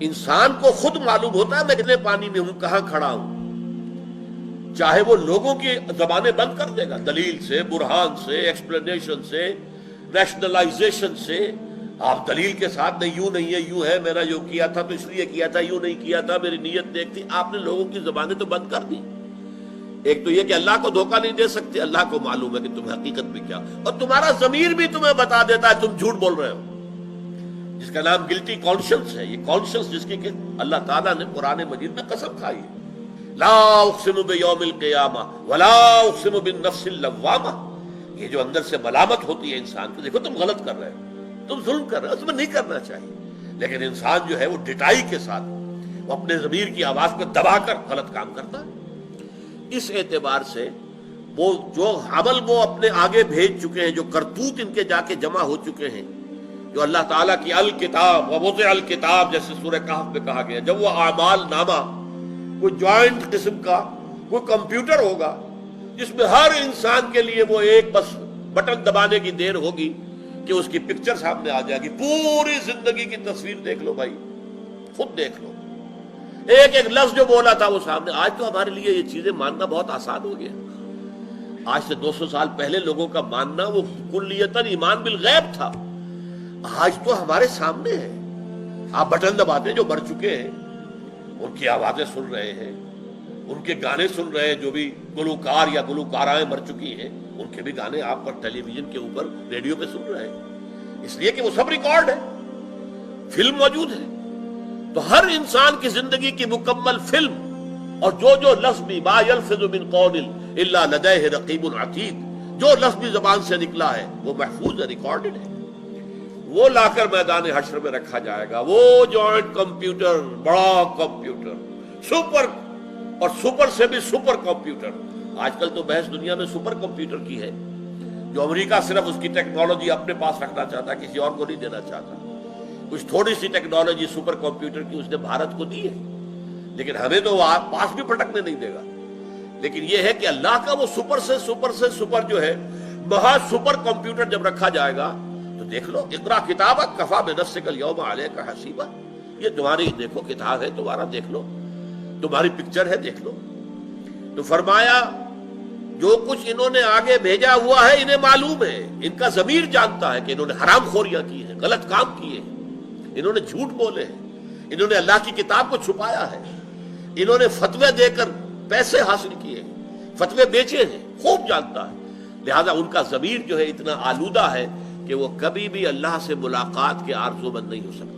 انسان کو خود معلوم ہوتا ہے میں کتنے پانی میں ہوں، کہاں کھڑا ہوں، چاہے وہ لوگوں کی زبانیں بند کر دے گا، دلیل سے، برہان سے، ایکسپلینیشن سے، ریشنلائزیشن سے۔ آپ دلیل کے ساتھ نہیں، یوں نہیں ہے، یوں ہے، میرا جو کیا تھا تو اس لیے کیا تھا، یوں نہیں کیا تھا، میری نیت نیک تھی۔ آپ نے لوگوں کی زبانیں تو بند کر دی۔ ایک تو یہ کہ اللہ کو دھوکہ نہیں دے سکتے، اللہ کو معلوم ہے کہ تم حقیقت میں کیا، اور تمہارا ضمیر بھی تمہیں بتا دیتا ہے تم جھوٹ بول رہے ہو، جس کا نام گلٹی کانشنس ہے۔ یہ کانشنس جس کی کہ اللہ تعالیٰ نے قرآن مجید میں قسم کھائی ہے، لا اقسم بیوم القیامہ ولا اقسم بالنفس اللوامہ۔ یہ جو اندر سے ملامت ہوتی ہے انسان کو، دیکھو تم غلط کر رہے ہو، تم ظلم کر رہے ہو، تمہیں نہیں کرنا چاہیے، لیکن انسان جو ہے وہ ڈٹائی کے ساتھ وہ اپنے ضمیر کی آواز کو دبا کر غلط کام کرتا ہے۔ اس اعتبار سے وہ جو عمل وہ اپنے آگے بھیج چکے ہیں، جو کرتوت ان کے جا کے جمع ہو چکے ہیں، جو اللہ تعالیٰ کی الکتاب ووضع الکتاب جیسے سورہ کہف میں کہا گیا، جب وہ اعمال نامہ کوئی جوائنٹ قسم کا کوئی کمپیوٹر ہوگا جس میں ہر انسان کے لیے وہ ایک بس بٹن دبانے کی دیر ہوگی کہ اس کی پکچر سامنے آ جائے گی، پوری زندگی کی تصویر دیکھ لو بھائی، خود دیکھ لو، ایک ایک لفظ جو بولا تھا وہ سامنے۔ آج تو ہمارے لیے یہ چیزیں ماننا بہت آسان ہو گیا۔ آج سے 200 سال پہلے لوگوں کا ماننا وہ کلیتاً ایمان بالغیب تھا، آج تو ہمارے سامنے ہے۔ آپ بٹن دباتے جو مر چکے ہیں ان کی آوازیں سن رہے ہیں، ان کے گانے سن رہے ہیں، جو بھی گلوکار یا گلوکارائیں مر چکی ہیں ان کے بھی گانے آپ پر ٹیلی ویژن کے اوپر ریڈیو پہ سن رہے ہیں، اس لیے کہ وہ سب ریکارڈ ہے، فلم موجود ہے۔ تو ہر انسان کی زندگی کی مکمل فلم، اور جو لفظ بھی ما یلفظ من قول الا لدیہ رقیب عتید، جو لفظ بھی زبان سے نکلا ہے وہ محفوظ ہے، ریکارڈڈ ہے۔ وہ لا کر میدان حشر میں رکھا جائے گا، وہ جوائنٹ کمپیوٹر، بڑا کمپیوٹر، سپر، اور سپر سے بھی سپر کمپیوٹر۔ آج کل تو بحث دنیا میں سپر کمپیوٹر کی ہے، جو امریکہ صرف اس کی ٹیکنالوجی اپنے پاس رکھنا چاہتا ہے، کسی اور کو نہیں دینا چاہتا۔ کچھ تھوڑی سی ٹیکنالوجی سپر کمپیوٹر کی اس نے بھارت کو دی ہے، لیکن ہمیں تو وہ پاس بھی پٹکنے نہیں دے گا۔ لیکن یہ ہے کہ اللہ کا وہ سپر سے سپر جو ہے، مہا سپر کمپیوٹر جب رکھا جائے گا تو دیکھ لو، اقرا کتابک کفی بنفسک اليوم علیک حسیبا، یہ تمہاری دیکھو کتاب ہے، تمہارا دیکھ لو، تمہاری پکچر ہے، دیکھ لو۔ تو فرمایا جو کچھ انہوں نے آگے بھیجا ہوا ہے انہیں معلوم ہے، ان کا ضمیر جانتا ہے کہ انہوں نے حرام خوریاں کی ہیں، غلط کام کیے ہیں، انہوں نے جھوٹ بولے ہیں، انہوں نے اللہ کی کتاب کو چھپایا ہے، انہوں نے فتوے دے کر پیسے حاصل کیے ہیں، فتوے بیچے ہیں، خوب جانتا ہے۔ لہذا ان کا ضمیر جو ہے اتنا آلودہ ہے کہ وہ کبھی بھی اللہ سے ملاقات کے آرزو مند نہیں ہو سکتا۔